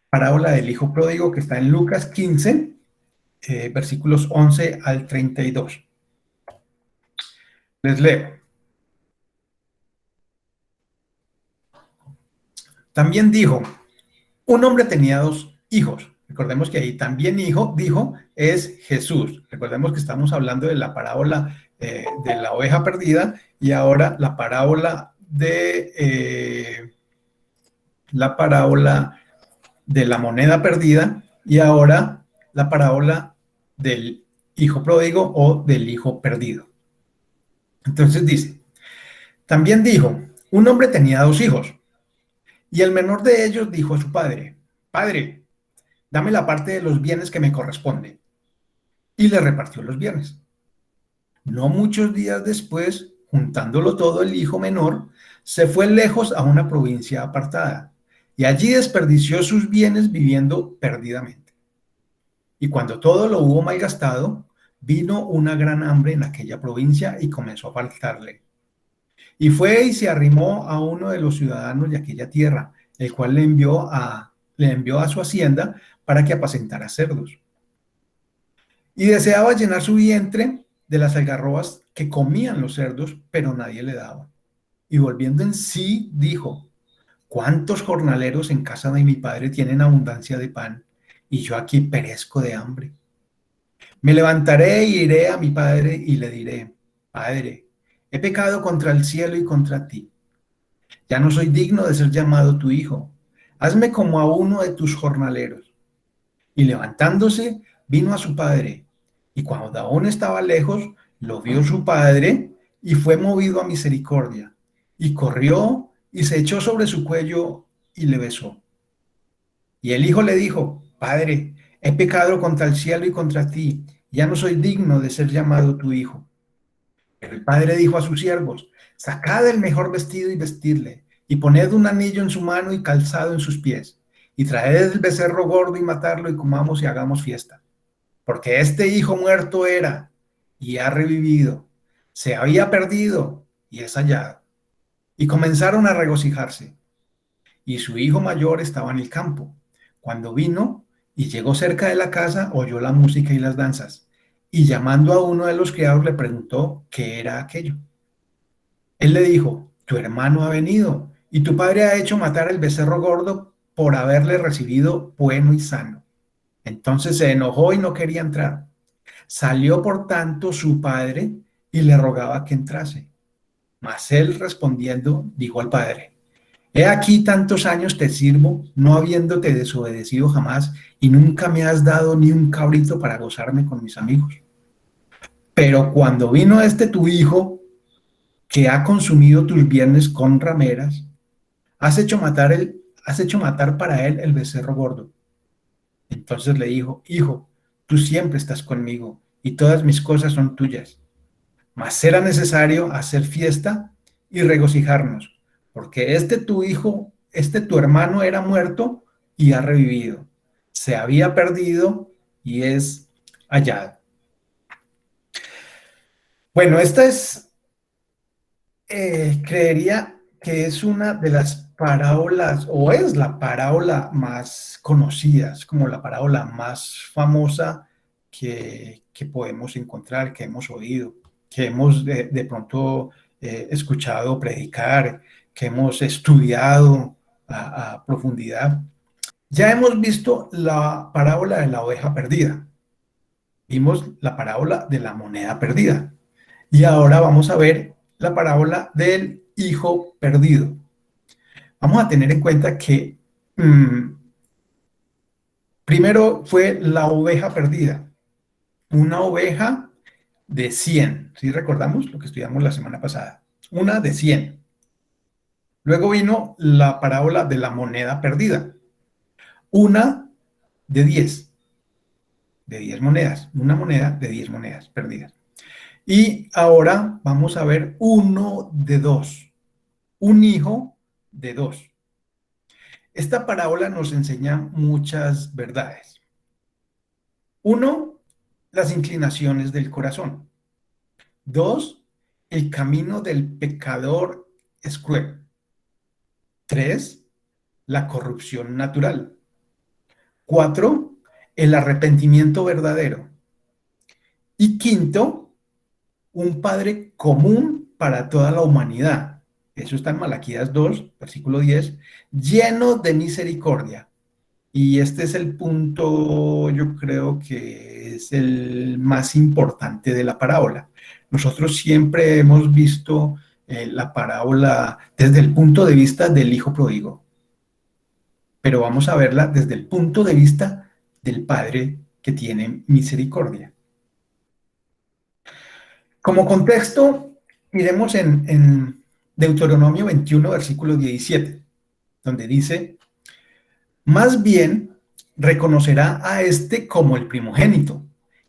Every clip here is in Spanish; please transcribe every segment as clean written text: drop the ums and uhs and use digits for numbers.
parábola del hijo pródigo que está en Lucas 15, versículos 11 al 32. Les leo. También dijo, un hombre tenía dos hijos. Recordemos que ahí también hijo, dijo, es Jesús. Recordemos que estamos hablando de la parábola de la oveja perdida y ahora la parábola de la moneda perdida y ahora la parábola del hijo pródigo o del hijo perdido. Entonces dice, también dijo, un hombre tenía dos hijos y el menor de ellos dijo a su padre, Padre, dame la parte de los bienes que me corresponde. Y le repartió los bienes. No muchos días después, juntándolo todo, el hijo menor se fue lejos a una provincia apartada y allí desperdició sus bienes viviendo perdidamente. Y cuando todo lo hubo malgastado, vino una gran hambre en aquella provincia y comenzó a faltarle. Y fue y se arrimó a uno de los ciudadanos de aquella tierra, el cual le envió a su hacienda para que apacentara cerdos. Y deseaba llenar su vientre de las algarrobas que comían los cerdos, pero nadie le daba. Y volviendo en sí, dijo, ¿cuántos jornaleros en casa de mi padre tienen abundancia de pan? Y yo aquí perezco de hambre. Me levantaré y iré a mi padre y le diré, Padre, he pecado contra el cielo y contra ti. Ya no soy digno de ser llamado tu hijo. Hazme como a uno de tus jornaleros. Y levantándose, vino a su padre. Y cuando aún estaba lejos, lo vio su padre y fue movido a misericordia. Y corrió y se echó sobre su cuello y le besó. Y el hijo le dijo, Padre, he pecado contra el cielo y contra ti. Ya no soy digno de ser llamado tu hijo. Pero el padre dijo a sus siervos, sacad el mejor vestido y vestidle, y poned un anillo en su mano y calzado en sus pies, y traed el becerro gordo y matadlo y comamos y hagamos fiesta. Porque este hijo muerto era y ha revivido, se había perdido y es hallado. Y comenzaron a regocijarse. Y su hijo mayor estaba en el campo. Cuando vino y llegó cerca de la casa, oyó la música y las danzas. Y llamando a uno de los criados le preguntó qué era aquello. Él le dijo, tu hermano ha venido y tu padre ha hecho matar el becerro gordo por haberle recibido bueno y sano. Entonces se enojó y no quería entrar. Salió por tanto su padre y le rogaba que entrase. Mas él respondiendo dijo al padre, he aquí tantos años te sirvo, no habiéndote desobedecido jamás, y nunca me has dado ni un cabrito para gozarme con mis amigos. Pero cuando vino este tu hijo, que ha consumido tus bienes con rameras, has hecho matar para él el becerro gordo. Entonces le dijo, hijo, tú siempre estás conmigo, y todas mis cosas son tuyas. Mas era necesario hacer fiesta y regocijarnos, porque este tu hijo, este tu hermano era muerto y ha revivido. Se había perdido y es hallado. Bueno, esta es, creería que es una de las parábolas, o es la parábola más conocida, es como la parábola más famosa que podemos encontrar, que hemos oído, que hemos de pronto escuchado predicar, que hemos estudiado a profundidad. Ya hemos visto la parábola de la oveja perdida, vimos la parábola de la moneda perdida y ahora vamos a ver la parábola del hijo perdido. Vamos a tener en cuenta que primero fue la oveja perdida, una oveja de 100, ¿sí recordamos lo que estudiamos la semana pasada? Una de 100. Luego vino la parábola de la moneda perdida, una de 10 monedas, una moneda de 10 monedas perdidas. Y ahora vamos a ver uno de dos, un hijo de dos. Esta parábola nos enseña muchas verdades. Uno, las inclinaciones del corazón. Dos, el camino del pecador es cruel. Tres, la corrupción natural. 4, el arrepentimiento verdadero. Y quinto, un Padre común para toda la humanidad. Eso está en Malaquías 2, versículo 10, lleno de misericordia. Y este es el punto, yo creo que es el más importante de la parábola. Nosotros siempre hemos visto la parábola desde el punto de vista del hijo pródigo, pero vamos a verla desde el punto de vista del Padre que tiene misericordia. Como contexto, miremos en Deuteronomio 21, versículo 17, donde dice: más bien reconocerá a este como el primogénito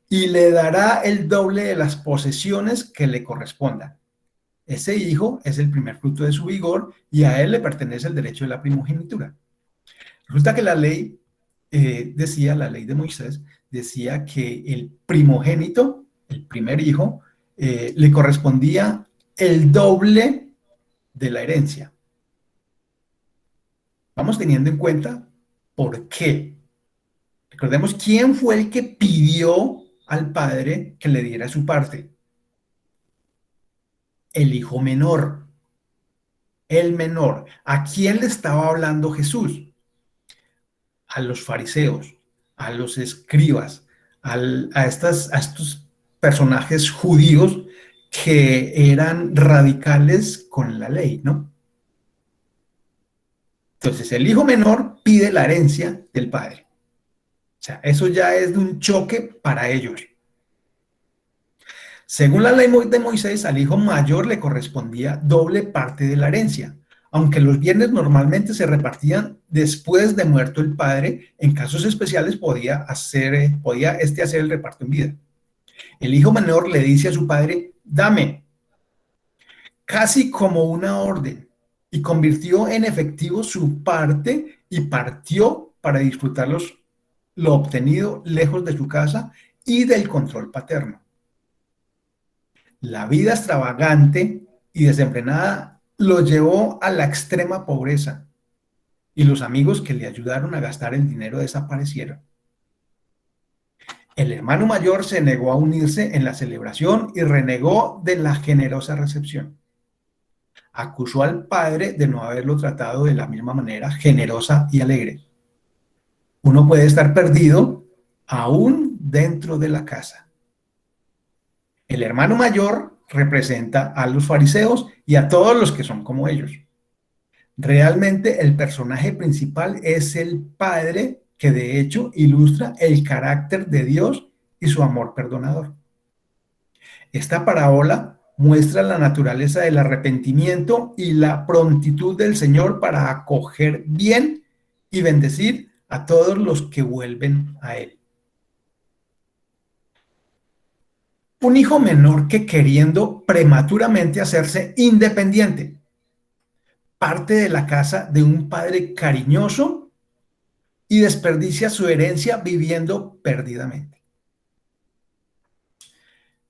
y le dará el doble de las posesiones que le correspondan. Ese hijo es el primer fruto de su vigor y a él le pertenece el derecho de la primogenitura. Resulta que la ley la ley de Moisés decía que el primogénito, el primer hijo, le correspondía el doble de la herencia. Vamos teniendo en cuenta por qué. Recordemos quién fue el que pidió al padre que le diera su parte. El hijo menor. El menor. ¿A quién le estaba hablando Jesús? A los fariseos, a los escribas, a estos personajes judíos que eran radicales con la ley, ¿no? Entonces, el hijo menor pide la herencia del padre. O sea, eso ya es de un choque para ellos. Según la ley de Moisés, al hijo mayor le correspondía doble parte de la herencia, aunque los bienes normalmente se repartían después de muerto el padre. En casos especiales podía este hacer el reparto en vida. El hijo menor le dice a su padre: dame, casi como una orden, y convirtió en efectivo su parte y partió para disfrutar lo obtenido lejos de su casa y del control paterno. La vida extravagante y desenfrenada lo llevó a la extrema pobreza, y los amigos que le ayudaron a gastar el dinero desaparecieron. El hermano mayor se negó a unirse en la celebración y renegó de la generosa recepción. Acusó al padre de no haberlo tratado de la misma manera generosa y alegre. Uno puede estar perdido aún dentro de la casa. El hermano mayor representa a los fariseos y a todos los que son como ellos. Realmente el personaje principal es el Padre, que de hecho ilustra el carácter de Dios y su amor perdonador. Esta parábola muestra la naturaleza del arrepentimiento y la prontitud del Señor para acoger bien y bendecir a todos los que vuelven a Él. Un hijo menor que, queriendo prematuramente hacerse independiente, parte de la casa de un padre cariñoso y desperdicia su herencia viviendo perdidamente.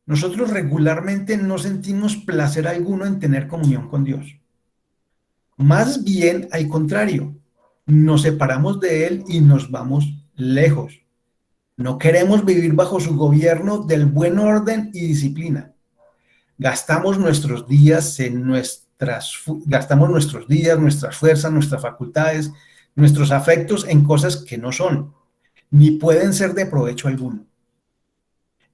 Nosotros regularmente no sentimos placer alguno en tener comunión con Dios. Más bien al contrario, nos separamos de Él y nos vamos lejos. No queremos vivir bajo su gobierno del buen orden y disciplina. Gastamos nuestros días, nuestras fuerzas, nuestras facultades, nuestros afectos en cosas que no son, ni pueden ser de provecho alguno.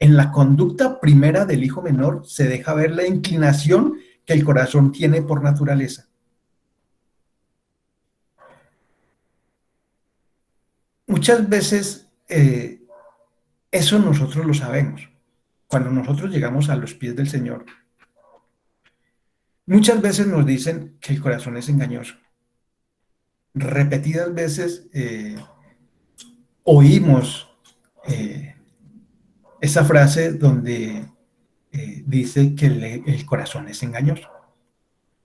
En la conducta primera del hijo menor se deja ver la inclinación que el corazón tiene por naturaleza. Muchas veces eso nosotros lo sabemos. Cuando nosotros llegamos a los pies del Señor, muchas veces nos dicen que el corazón es engañoso. Repetidas veces oímos esa frase donde dice que el corazón es engañoso.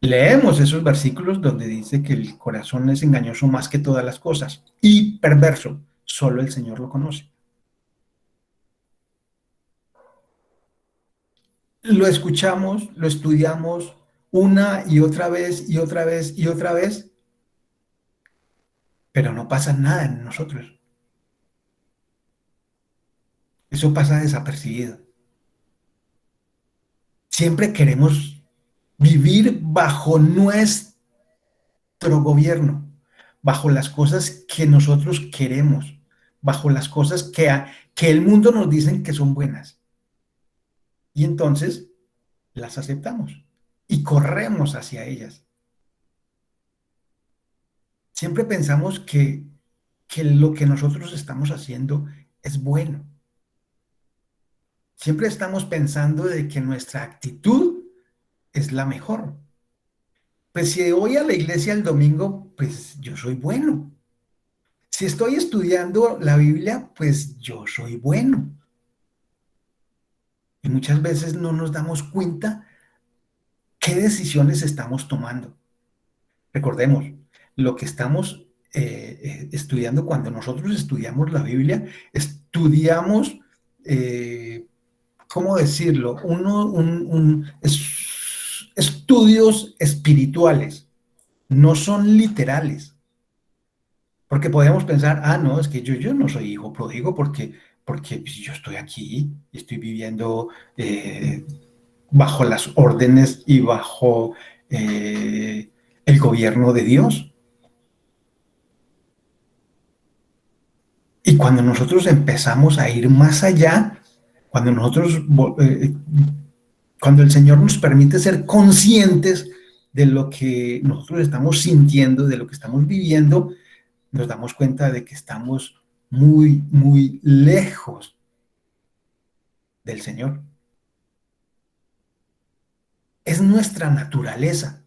Leemos esos versículos donde dice que el corazón es engañoso más que todas las cosas y perverso. Solo el Señor lo conoce. Lo escuchamos, lo estudiamos una y otra vez y otra vez y otra vez, pero no pasa nada en nosotros. eso pasa desapercibido. Siempre queremos vivir bajo nuestro gobierno, bajo las cosas que nosotros queremos, bajo las cosas que el mundo nos dicen que son buenas. Y entonces las aceptamos y corremos hacia ellas. Siempre pensamos que lo que nosotros estamos haciendo es bueno. Siempre estamos pensando de que nuestra actitud es la mejor. Pues si voy a la iglesia el domingo, pues yo soy bueno. Si estoy estudiando la Biblia, pues yo soy bueno. Y muchas veces no nos damos cuenta qué decisiones estamos tomando. Recordemos, lo que estamos estudiando, cuando nosotros estudiamos la Biblia, estudiamos, ¿cómo decirlo? Estudios espirituales, no son literales. Porque podemos pensar, ah, no, es que yo no soy hijo pródigo porque pues, yo estoy aquí y estoy viviendo bajo las órdenes y bajo el gobierno de Dios. Y cuando nosotros empezamos a ir más allá, cuando nosotros, cuando el Señor nos permite ser conscientes de lo que nosotros estamos sintiendo, de lo que estamos viviendo, nos damos cuenta de que estamos muy, muy lejos del Señor. Es nuestra naturaleza.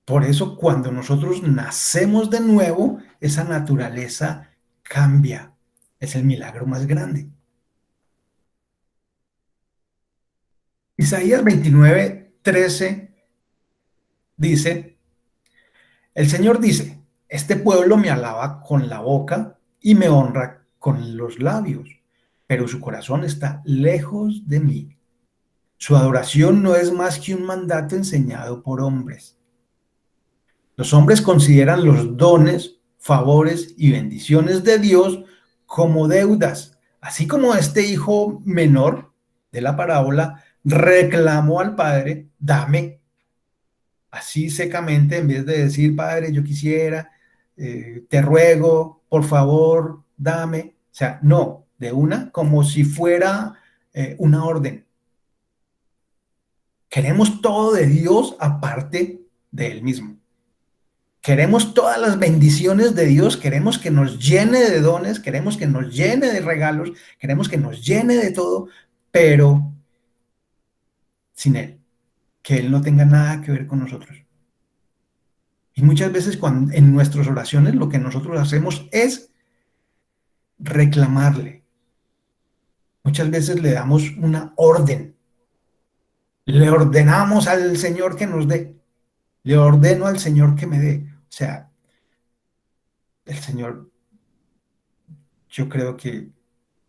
Por eso cuando nosotros nacemos de nuevo, esa naturaleza cambia. Es el milagro más grande. Isaías 29:13 dice, el Señor dice, este pueblo me alaba con la boca y me honra con los labios, pero su corazón está lejos de mí. Su adoración no es más que un mandato enseñado por hombres. Los hombres consideran los dones, favores y bendiciones de Dios como deudas, así como este hijo menor de la parábola reclamó al padre, dame, así secamente, en vez de decir, padre, yo quisiera, te ruego, por favor, dame. O sea, no, de una, como si fuera una orden. Queremos todo de Dios aparte de Él mismo. Queremos todas las bendiciones de Dios, queremos que nos llene de dones, queremos que nos llene de regalos, queremos que nos llene de todo, pero sin Él, que Él no tenga nada que ver con nosotros. Y muchas veces cuando, en nuestras oraciones lo que nosotros hacemos es reclamarle. Muchas veces le damos una orden, le ordenamos al Señor que nos dé, le ordeno al Señor que me dé. O sea, el Señor, yo creo que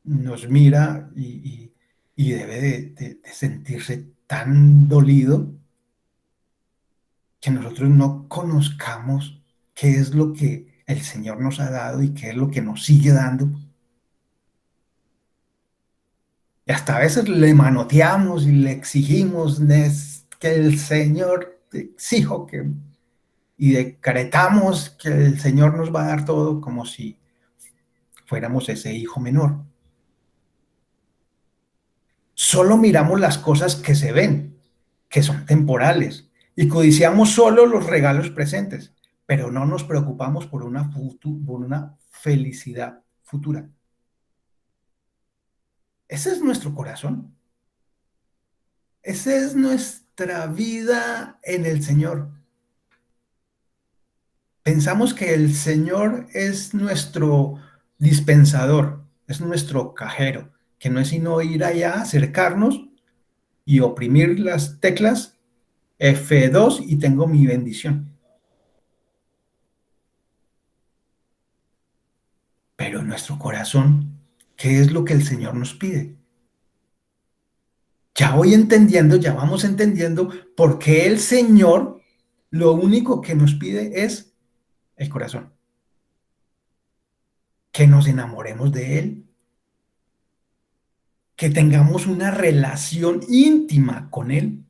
nos mira y debe de sentirse tan dolido que nosotros no conozcamos qué es lo que el Señor nos ha dado y qué es lo que nos sigue dando. Y hasta a veces le manoteamos y le exigimos que el Señor, te exijo que, y decretamos que el Señor nos va a dar todo como si fuéramos ese hijo menor. Solo miramos las cosas que se ven, que son temporales, y codiciamos solo los regalos presentes, pero no nos preocupamos por una felicidad futura. Ese es nuestro corazón. Esa es nuestra vida en el Señor. Pensamos que el Señor es nuestro dispensador, es nuestro cajero, que no es sino ir allá, acercarnos y oprimir las teclas F2 y tengo mi bendición. Pero en nuestro corazón, ¿qué es lo que el Señor nos pide? Ya voy entendiendo, ya vamos entendiendo por qué el Señor lo único que nos pide es el corazón. Que nos enamoremos de Él, que tengamos una relación íntima con Él,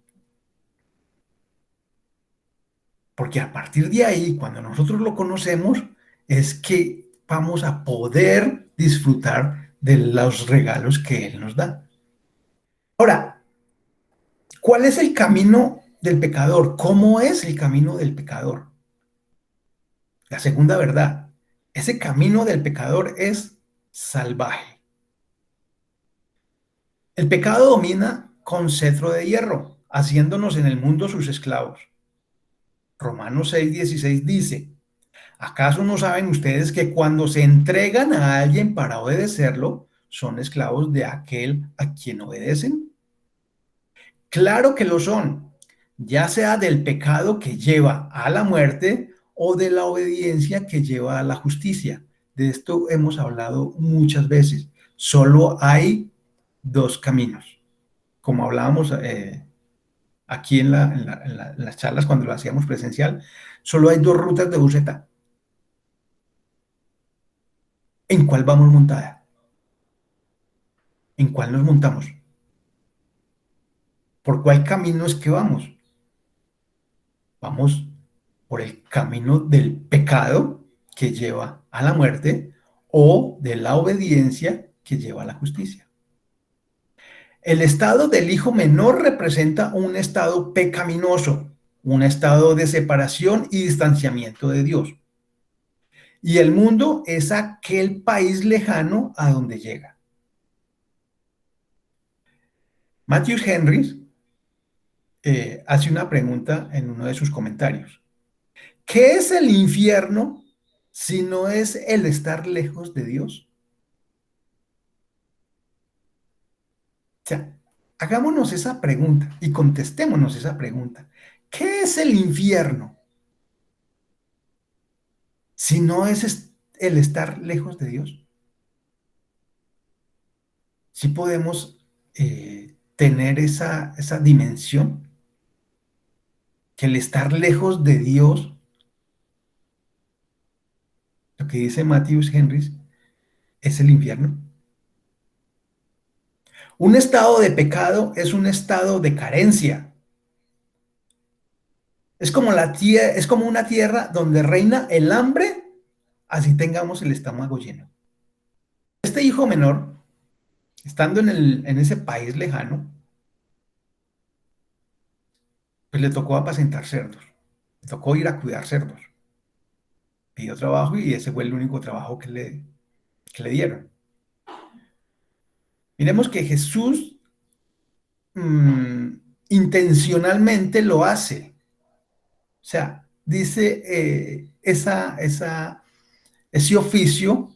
porque a partir de ahí, cuando nosotros lo conocemos, es que vamos a poder disfrutar de los regalos que Él nos da. Ahora, ¿cuál es el camino del pecador? ¿Cómo es el camino del pecador? La segunda verdad, ese camino del pecador es salvaje. El pecado domina con cetro de hierro, haciéndonos en el mundo sus esclavos. Romanos 6:16 dice, ¿acaso no saben ustedes que cuando se entregan a alguien para obedecerlo, son esclavos de aquel a quien obedecen? Claro que lo son, ya sea del pecado que lleva a la muerte o de la obediencia que lleva a la justicia. De esto hemos hablado muchas veces. Solo hay dos caminos. Como hablábamos aquí en las charlas cuando lo hacíamos presencial, solo hay dos rutas de buseta. ¿En cuál vamos montada? ¿En cuál nos montamos? ¿Por cuál camino es que vamos? Vamos por el camino del pecado que lleva a la muerte o de la obediencia que lleva a la justicia. El estado del hijo menor representa un estado pecaminoso, un estado de separación y distanciamiento de Dios. Y el mundo es aquel país lejano a donde llega. Matthew Henry hace una pregunta en uno de sus comentarios. ¿Qué es el infierno si no es el estar lejos de Dios? O sea, hagámonos esa pregunta y contestémonos esa pregunta. ¿Qué es el infierno si no es el estar lejos de Dios? Si podemos tener esa dimensión, que el estar lejos de Dios, lo que dice Matthew Henry, es el infierno. Un estado de pecado es un estado de carencia. Es como una tierra donde reina el hambre, así tengamos el estómago lleno. Este hijo menor, estando en ese país lejano, pues le tocó apacentar cerdos, le tocó ir a cuidar cerdos. Pidió trabajo y ese fue el único trabajo que le dieron. Miremos que Jesús mmm, intencionalmente lo hace. O sea, dice ese oficio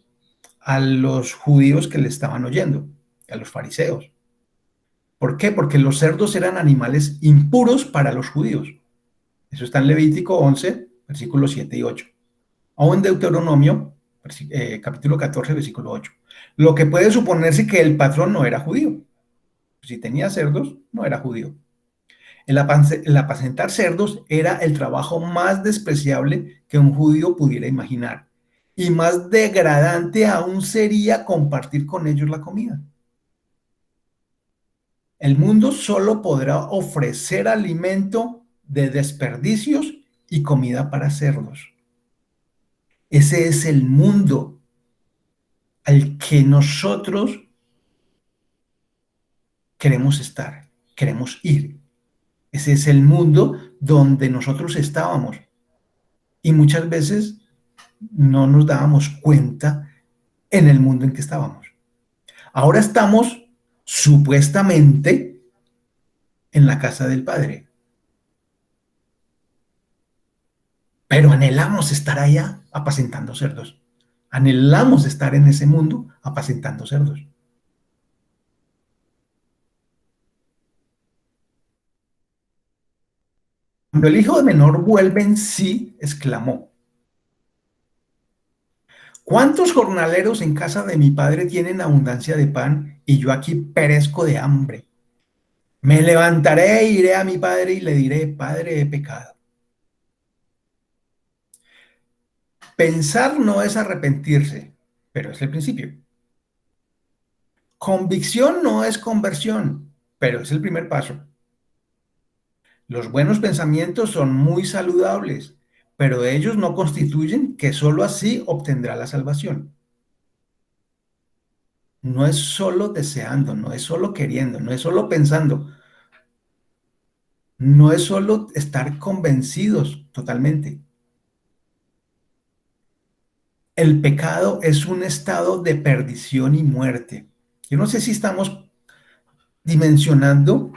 a los judíos que le estaban oyendo, a los fariseos. ¿Por qué? Porque los cerdos eran animales impuros para los judíos. Eso está en Levítico 11, versículos 7 y 8. O en Deuteronomio, capítulo 14, versículo 8. Lo que puede suponerse que el patrón no era judío. Si tenía cerdos, no era judío. El apacentar cerdos era el trabajo más despreciable que un judío pudiera imaginar. Y más degradante aún sería compartir con ellos la comida. El mundo solo podrá ofrecer alimento de desperdicios y comida para cerdos. Ese es el mundo al que nosotros queremos estar, queremos ir. Ese es el mundo donde nosotros estábamos. Y muchas veces no nos dábamos cuenta en el mundo en que estábamos. Ahora estamos supuestamente en la casa del Padre, pero anhelamos estar allá apacentando cerdos. Anhelamos estar en ese mundo apacentando cerdos. Cuando el hijo menor vuelve en sí, exclamó: ¿cuántos jornaleros en casa de mi padre tienen abundancia de pan y yo aquí perezco de hambre? Me levantaré e iré a mi padre y le diré: Padre, he pecado. Pensar no es arrepentirse, pero es el principio. Convicción no es conversión, pero es el primer paso. Los buenos pensamientos son muy saludables, pero ellos no constituyen que sólo así obtendrá la salvación. No es solo deseando, no es solo queriendo, no es solo pensando, no es solo estar convencidos totalmente. El pecado es un estado de perdición y muerte. Yo no sé si estamos dimensionando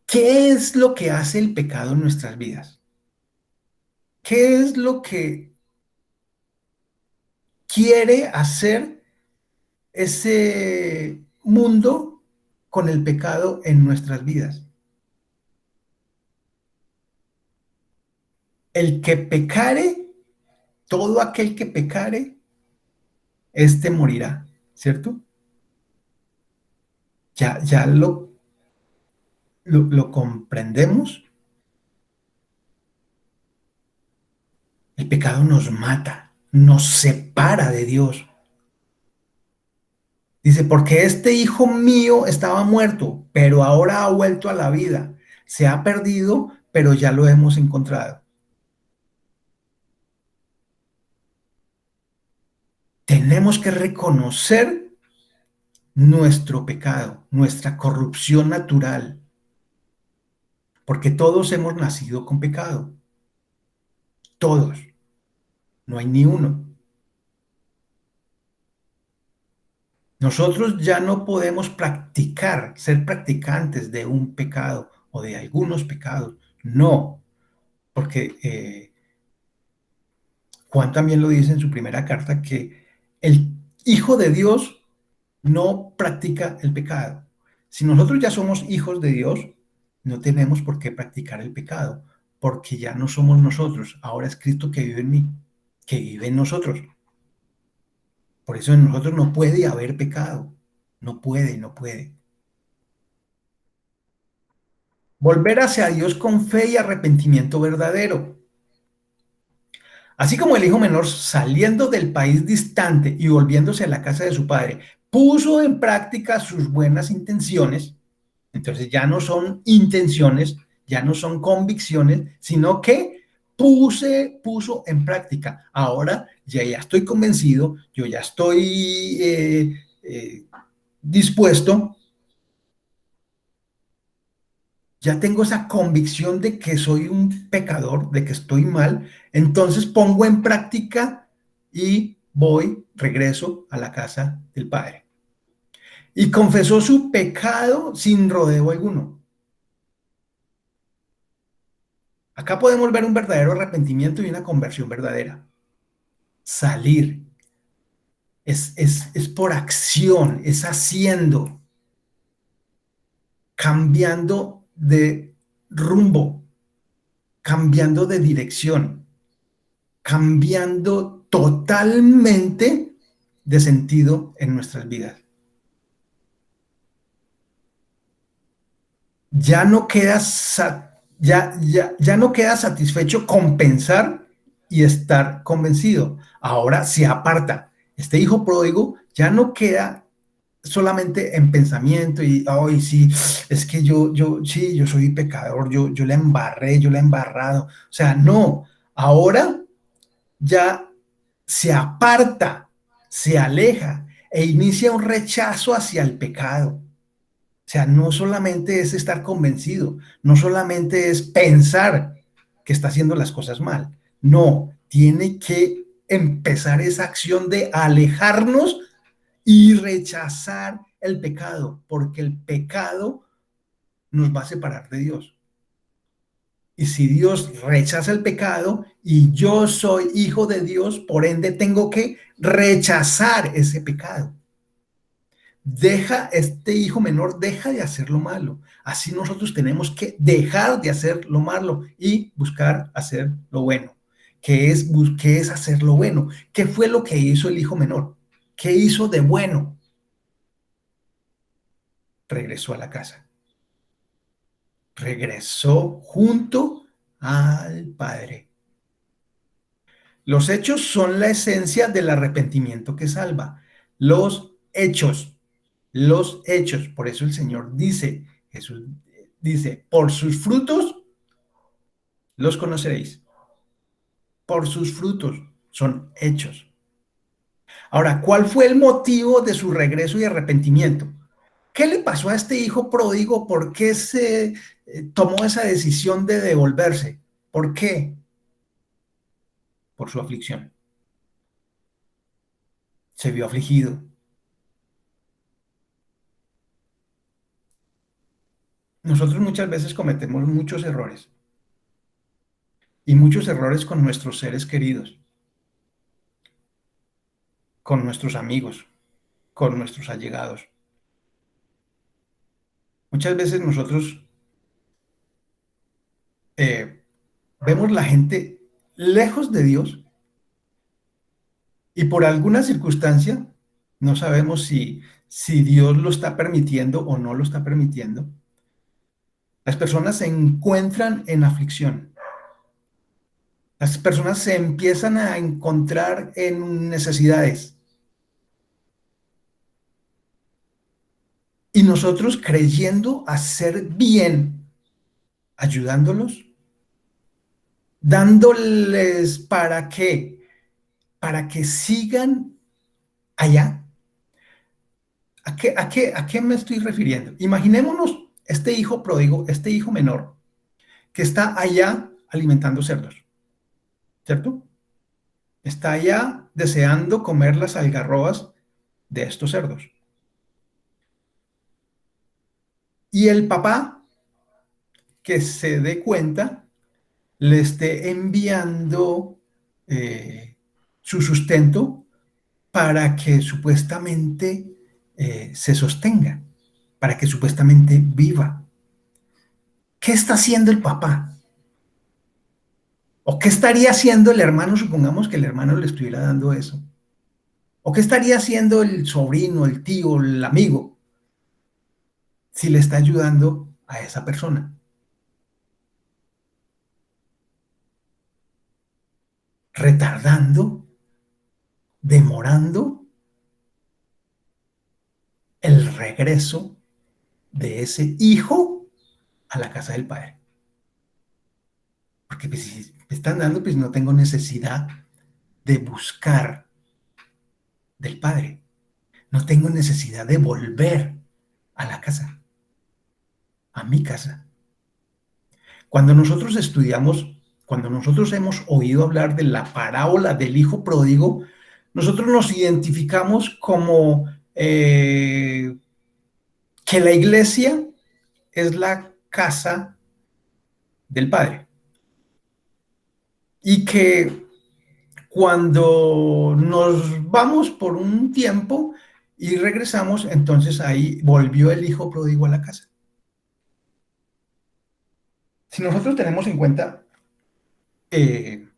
qué es lo que hace el pecado en nuestras vidas. ¿Qué es lo que quiere hacer ese mundo con el pecado en nuestras vidas? El que pecare, todo aquel que pecare, este morirá, ¿cierto? Ya lo comprendemos. El pecado nos mata, nos separa de Dios. Dice, porque este hijo mío estaba muerto, pero ahora ha vuelto a la vida. Se ha perdido, pero ya lo hemos encontrado. Tenemos que reconocer nuestro pecado, nuestra corrupción natural, porque todos hemos nacido con pecado. Todos. No hay ni uno. Nosotros ya no podemos practicar, ser practicantes de un pecado o de algunos pecados. No, porque Juan también lo dice en su primera carta, que el Hijo de Dios no practica el pecado. Si nosotros ya somos hijos de Dios, no tenemos por qué practicar el pecado, porque ya no somos nosotros, ahora es Cristo que vive en mí, que vive en nosotros. Por eso en nosotros no puede haber pecado, no puede, no puede. Volver hacia Dios con fe y arrepentimiento verdadero. Así como el hijo menor saliendo del país distante y volviéndose a la casa de su padre, puso en práctica sus buenas intenciones, entonces ya no son intenciones, ya no son convicciones, sino que puso en práctica. Ahora ya estoy convencido, yo ya estoy dispuesto, ya tengo esa convicción de que soy un pecador, de que estoy mal, entonces pongo en práctica y regreso a la casa del Padre. Y confesó su pecado sin rodeo alguno. Acá podemos ver un verdadero arrepentimiento y una conversión verdadera. Salir es por acción, es haciendo, cambiando de rumbo, cambiando de dirección, cambiando totalmente de sentido en nuestras vidas. Ya no queda, ya no queda satisfecho con pensar y estar convencido. Ahora se aparta. Este hijo pródigo ya no queda solamente en pensamiento y, ay, sí, es que sí, yo soy pecador, yo la embarré, yo la he embarrado. O sea, no, ahora ya se aparta, se aleja e inicia un rechazo hacia el pecado. O sea, no solamente es estar convencido, no solamente es pensar que está haciendo las cosas mal, no, tiene que empezar esa acción de alejarnos y rechazar el pecado, porque el pecado nos va a separar de Dios. Y si Dios rechaza el pecado y yo soy hijo de Dios, por ende tengo que rechazar ese pecado. Este hijo menor deja de hacer lo malo. Así nosotros tenemos que dejar de hacer lo malo y buscar hacer lo bueno. ¿Qué es hacer lo bueno? ¿Qué fue lo que hizo el hijo menor? ¿Qué hizo de bueno? Regresó a la casa. Regresó junto al Padre. Los hechos son la esencia del arrepentimiento que salva. Los hechos, los hechos. Por eso el Señor dice, Jesús dice, por sus frutos los conoceréis. Por sus frutos son hechos. Ahora, ¿cuál fue el motivo de su regreso y arrepentimiento? ¿Qué le pasó a este hijo pródigo? ¿Por qué se tomó esa decisión de devolverse? ¿Por qué? Por su aflicción. Se vio afligido. Nosotros muchas veces cometemos muchos errores y muchos errores con nuestros seres queridos, con nuestros amigos, con nuestros allegados. Muchas veces nosotros vemos la gente lejos de Dios y por alguna circunstancia, no sabemos si Dios lo está permitiendo o no lo está permitiendo, las personas se encuentran en aflicción. Las personas se empiezan a encontrar en necesidades. Y nosotros creyendo hacer bien, ayudándolos, dándoles para que sigan allá. ¿A qué me estoy refiriendo? Imaginémonos este hijo pródigo, este hijo menor, que está allá alimentando cerdos, ¿cierto? Está allá deseando comer las algarrobas de estos cerdos. Y el papá, que se dé cuenta, le esté enviando su sustento para que supuestamente se sostenga, para que supuestamente viva. ¿Qué está haciendo el papá? ¿O qué estaría haciendo el hermano? Supongamos que el hermano le estuviera dando eso. ¿O qué estaría haciendo el sobrino, el tío, el amigo, si le está ayudando a esa persona? Retardando, demorando el regreso de ese hijo a la casa del padre. Porque pues, si me están dando, pues no tengo necesidad de buscar del padre. No tengo necesidad de volver a la casa, a mi casa. Cuando nosotros estudiamos, cuando nosotros hemos oído hablar de la parábola del hijo pródigo, nosotros nos identificamos como que la iglesia es la casa del Padre y que cuando nos vamos por un tiempo y regresamos, entonces ahí volvió el hijo pródigo a la casa. Si nosotros tenemos en cuenta el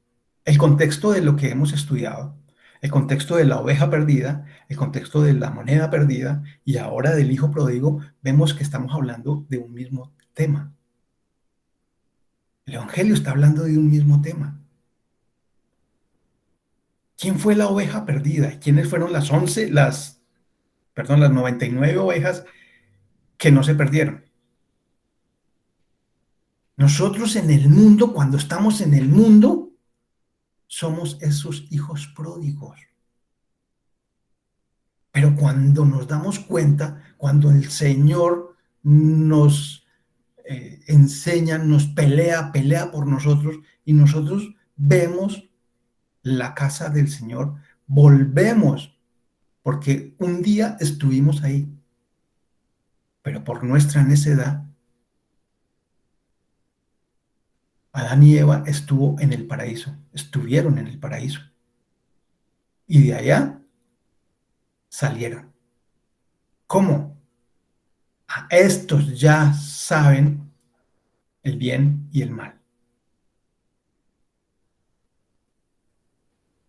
contexto de lo que hemos estudiado, el contexto de la oveja perdida, el contexto de la moneda perdida y ahora del hijo pródigo, vemos que estamos hablando de un mismo tema. El Evangelio está hablando de un mismo tema. ¿Quién fue la oveja perdida? ¿Quiénes fueron las 99 ovejas que no se perdieron? Nosotros en el mundo, cuando estamos en el mundo, somos esos hijos pródigos. Pero cuando nos damos cuenta, cuando el Señor nos enseña, nos pelea por nosotros y nosotros vemos la casa del Señor, volvemos, porque un día estuvimos ahí, pero por nuestra necedad, Adán y Eva estuvieron en el paraíso, y de allá salieron. ¿Cómo? Estos ya saben el bien y el mal.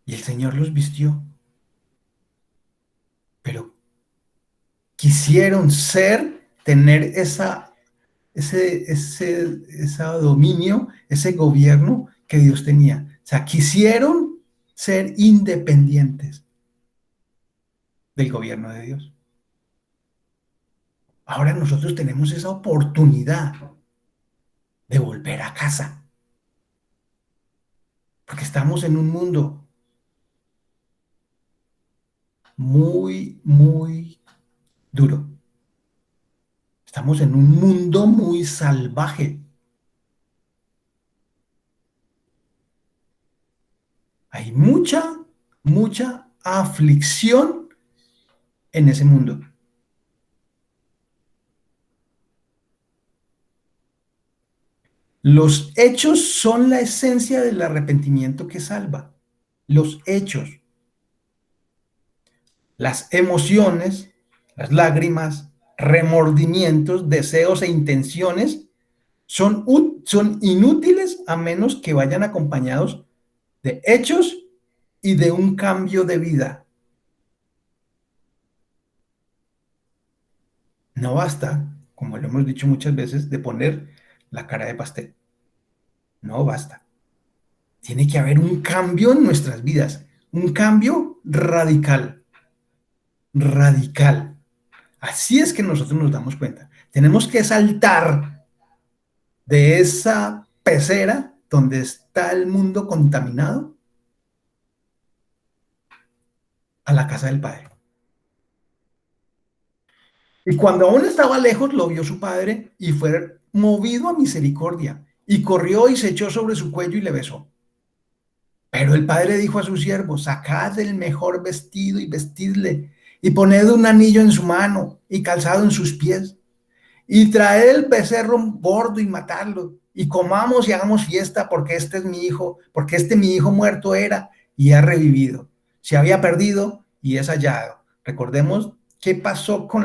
Y el Señor los vistió, pero quisieron tener ese dominio, ese gobierno que Dios tenía. O sea, quisieron ser independientes del gobierno de Dios. Ahora nosotros tenemos esa oportunidad de volver a casa, porque estamos en un mundo muy, muy duro. Estamos en un mundo muy salvaje. Hay mucha, mucha aflicción en ese mundo. Los hechos son la esencia del arrepentimiento que salva. Los hechos, las emociones, las lágrimas, remordimientos, deseos e intenciones son inútiles a menos que vayan acompañados de hechos y de un cambio de vida. No basta, como lo hemos dicho muchas veces, de poner la cara de pastel. No basta. Tiene que haber un cambio en nuestras vidas, un cambio radical, radical. Así es que nosotros nos damos cuenta. Tenemos que saltar de esa pecera donde está el mundo contaminado a la casa del Padre. Y cuando aún estaba lejos, lo vio su padre y fue movido a misericordia. Y corrió y se echó sobre su cuello y le besó. Pero el padre dijo a su siervo: sacad el mejor vestido y vestidle, y poned un anillo en su mano y calzado en sus pies, y traed el becerro gordo y matadlo, y comamos y hagamos fiesta, porque este es mi hijo, porque este mi hijo muerto era y ha revivido. Se había perdido y es hallado. Recordemos qué pasó con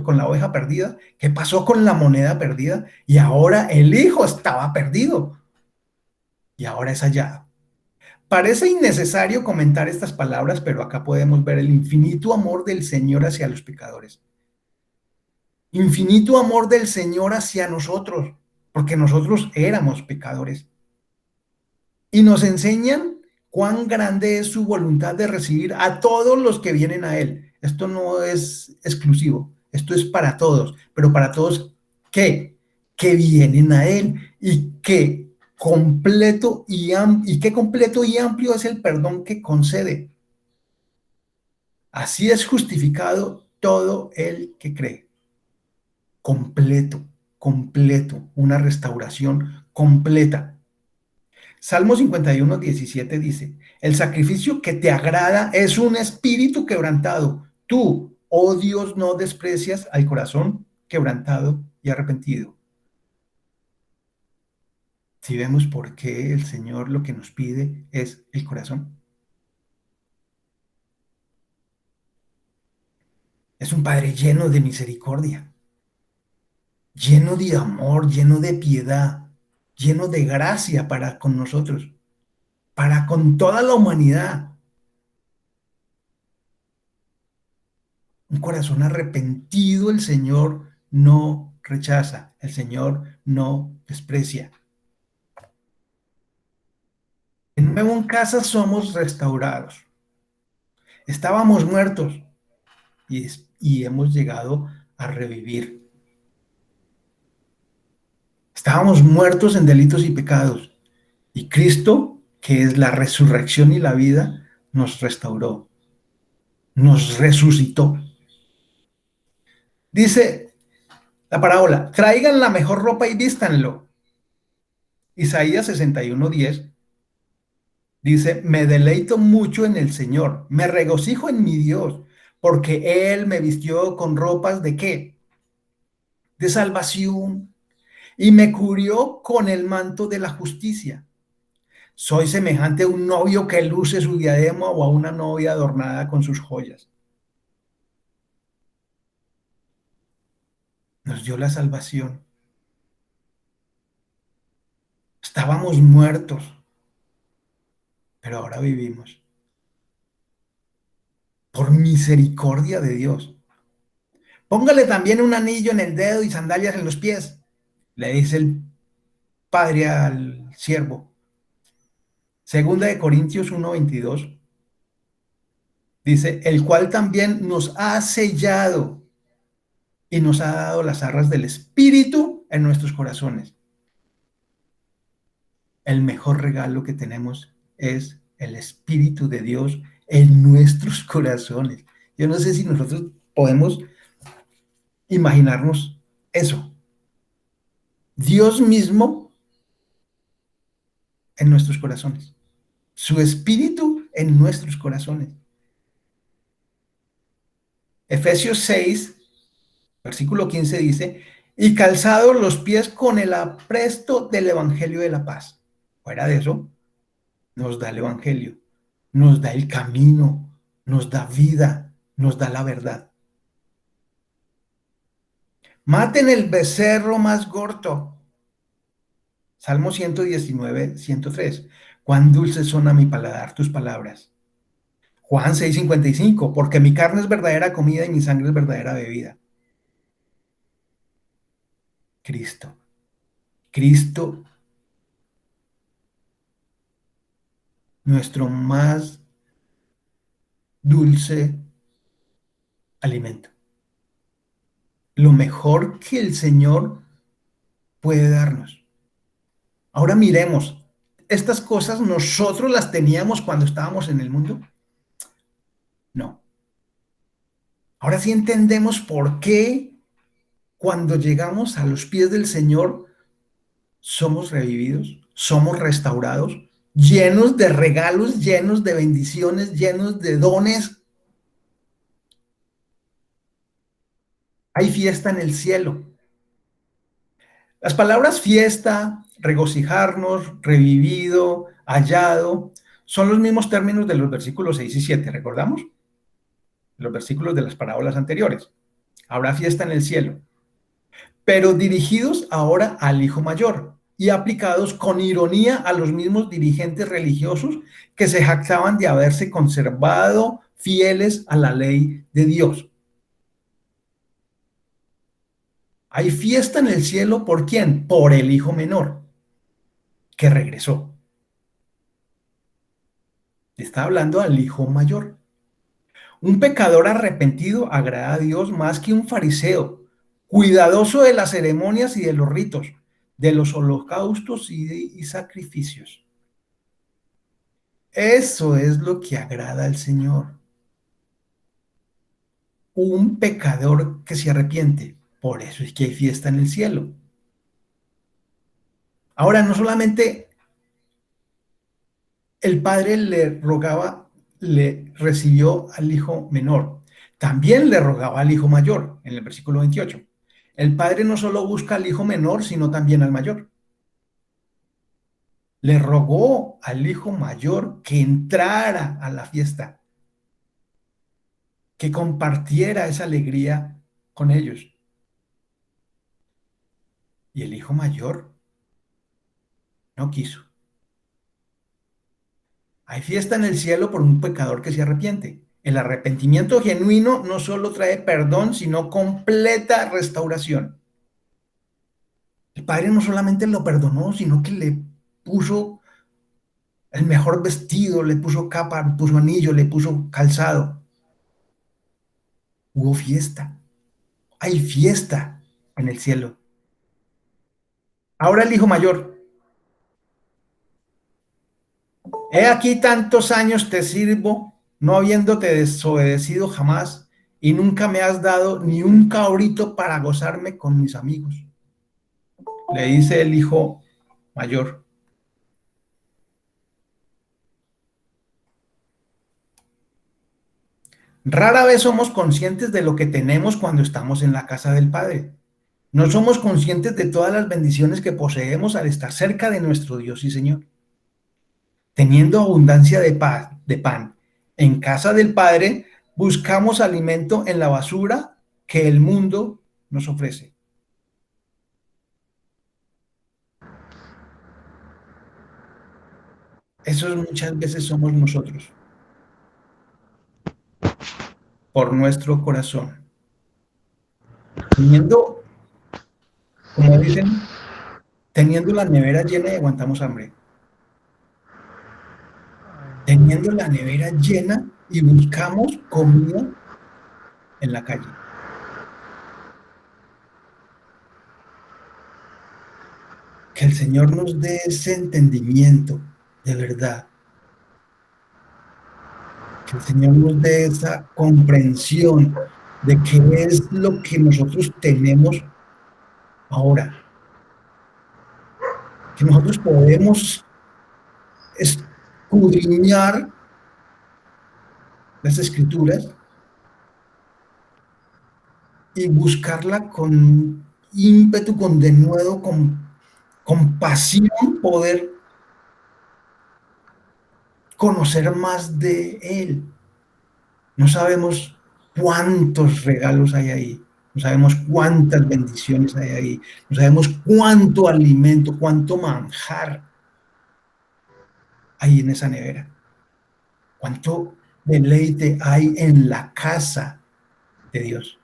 con la oveja perdida, qué pasó con la moneda perdida, y ahora el hijo estaba perdido y ahora es hallado. Parece innecesario comentar estas palabras, pero acá podemos ver el infinito amor del Señor hacia los pecadores. Infinito amor del Señor hacia nosotros, porque nosotros éramos pecadores. Y nos enseñan cuán grande es su voluntad de recibir a todos los que vienen a Él. Esto no es exclusivo, esto es para todos, pero para todos, ¿qué? Que vienen a Él y que y qué completo y amplio es el perdón que concede. Así es justificado todo el que cree. Completo, completo, una restauración completa. Salmo 51:17 dice: el sacrificio que te agrada es un espíritu quebrantado. Tú, oh Dios, no desprecias al corazón quebrantado y arrepentido. Si vemos por qué el Señor lo que nos pide es el corazón. Es un Padre lleno de misericordia, lleno de amor, lleno de piedad, lleno de gracia para con nosotros, para con toda la humanidad. Un corazón arrepentido el Señor no rechaza, el Señor no desprecia. De nuevo en casa somos restaurados. Estábamos muertos y hemos llegado a revivir. Estábamos muertos en delitos y pecados. Y Cristo, que es la resurrección y la vida, nos restauró, nos resucitó. Dice la parábola: traigan la mejor ropa y vístanlo. Isaías 61:10 dice: me deleito mucho en el Señor, me regocijo en mi Dios, porque Él me vistió con ropas ¿de qué? De salvación, y me cubrió con el manto de la justicia. Soy semejante a un novio que luce su diadema o a una novia adornada con sus joyas. Nos dio la salvación. Estábamos muertos, pero ahora vivimos. Por misericordia de Dios. Póngale también un anillo en el dedo y sandalias en los pies, le dice el padre al siervo. Segunda de Corintios 1:22 dice: el cual también nos ha sellado y nos ha dado las arras del Espíritu en nuestros corazones. El mejor regalo que tenemos es el Espíritu de Dios en nuestros corazones. Yo no sé si nosotros podemos imaginarnos eso. Dios mismo en nuestros corazones. Su Espíritu en nuestros corazones. Efesios 6, versículo 15 dice, y calzados los pies con el apresto del Evangelio de la paz. Fuera de eso, nos da el Evangelio, nos da el camino, nos da vida, nos da la verdad. Maten el becerro más gordo. Salmo 119, 103. Cuán dulces son a mi paladar tus palabras. Juan 6:55, porque mi carne es verdadera comida y mi sangre es verdadera bebida. Cristo. Cristo, nuestro más dulce alimento. Lo mejor que el Señor puede darnos. Ahora miremos, ¿estas cosas nosotros las teníamos cuando estábamos en el mundo? No. Ahora sí entendemos por qué cuando llegamos a los pies del Señor somos revividos, somos restaurados, llenos de regalos, llenos de bendiciones, llenos de dones. Hay fiesta en el cielo. Las palabras fiesta, regocijarnos, revivido, hallado, son los mismos términos de los versículos 6 y 7, ¿recordamos? Los versículos de las parábolas anteriores. Habrá fiesta en el cielo, pero dirigidos ahora al hijo mayor y aplicados con ironía a los mismos dirigentes religiosos que se jactaban de haberse conservado fieles a la ley de Dios. Hay fiesta en el cielo, ¿por quién? Por el hijo menor, que regresó. Está hablando al hijo mayor. Un pecador arrepentido agrada a Dios más que un fariseo, cuidadoso de las ceremonias y de los ritos, de los holocaustos y sacrificios. Eso es lo que agrada al Señor. Un pecador que se arrepiente. Por eso es que hay fiesta en el cielo. Ahora, no solamente el padre le recibió al hijo menor, también le rogaba al hijo mayor, en el versículo 28. El padre no solo busca al hijo menor, sino también al mayor. Le rogó al hijo mayor que entrara a la fiesta, que compartiera esa alegría con ellos. Y el hijo mayor no quiso. Hay fiesta en el cielo por un pecador que se arrepiente. El arrepentimiento genuino no solo trae perdón, sino completa restauración. El Padre no solamente lo perdonó, sino que le puso el mejor vestido, le puso capa, le puso anillo, le puso calzado. Hubo fiesta. Hay fiesta en el cielo. Ahora el hijo mayor. He aquí tantos años te sirvo, no habiéndote desobedecido jamás, y nunca me has dado ni un cabrito para gozarme con mis amigos. Le dice el hijo mayor. Rara vez somos conscientes de lo que tenemos cuando estamos en la casa del Padre. No somos conscientes de todas las bendiciones que poseemos al estar cerca de nuestro Dios y Señor. Teniendo abundancia de paz, de pan en casa del Padre, buscamos alimento en la basura que el mundo nos ofrece. Eso muchas veces somos nosotros, por nuestro corazón. Teniendo, como dicen, teniendo la nevera llena y aguantamos hambre. Teniendo la nevera llena y buscamos comida en la calle. Que el Señor nos dé ese entendimiento de verdad. Que el Señor nos dé esa comprensión de qué es lo que nosotros tenemos ahora. Que nosotros podemos escudriñar las Escrituras y buscarla con ímpetu, con denuedo, con pasión, poder conocer más de Él. No sabemos cuántos regalos hay ahí, no sabemos cuántas bendiciones hay ahí, no sabemos cuánto alimento, cuánto manjar hay en esa nevera, cuánto deleite hay en la casa de Dios.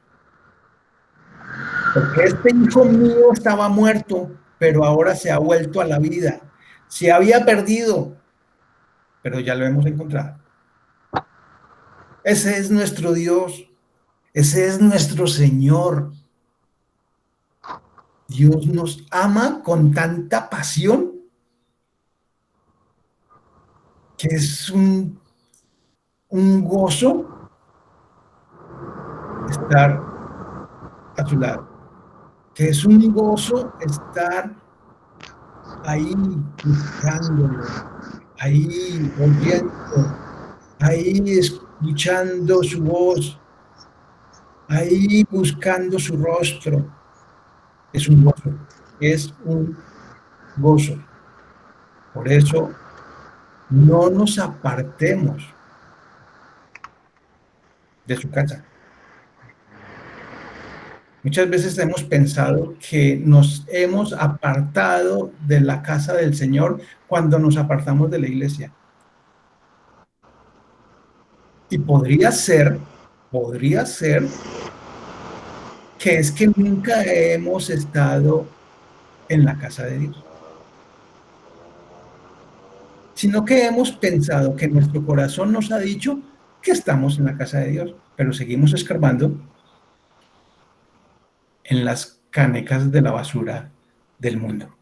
Porque este hijo mío estaba muerto, pero ahora se ha vuelto a la vida. Se había perdido, pero ya lo hemos encontrado. Ese es nuestro Dios, ese es nuestro Señor. Dios nos ama con tanta pasión que es un gozo estar a su lado, que es un gozo estar ahí buscándolo, ahí oyendo, ahí escuchando su voz, ahí buscando su rostro. Es un gozo, es un gozo. Por eso no nos apartemos de su casa. Muchas veces hemos pensado que nos hemos apartado de la casa del Señor cuando nos apartamos de la iglesia. Y podría ser que es que nunca hemos estado en la casa de Dios, sino que hemos pensado que nuestro corazón nos ha dicho que estamos en la casa de Dios, pero seguimos escarbando en las canecas de la basura del mundo.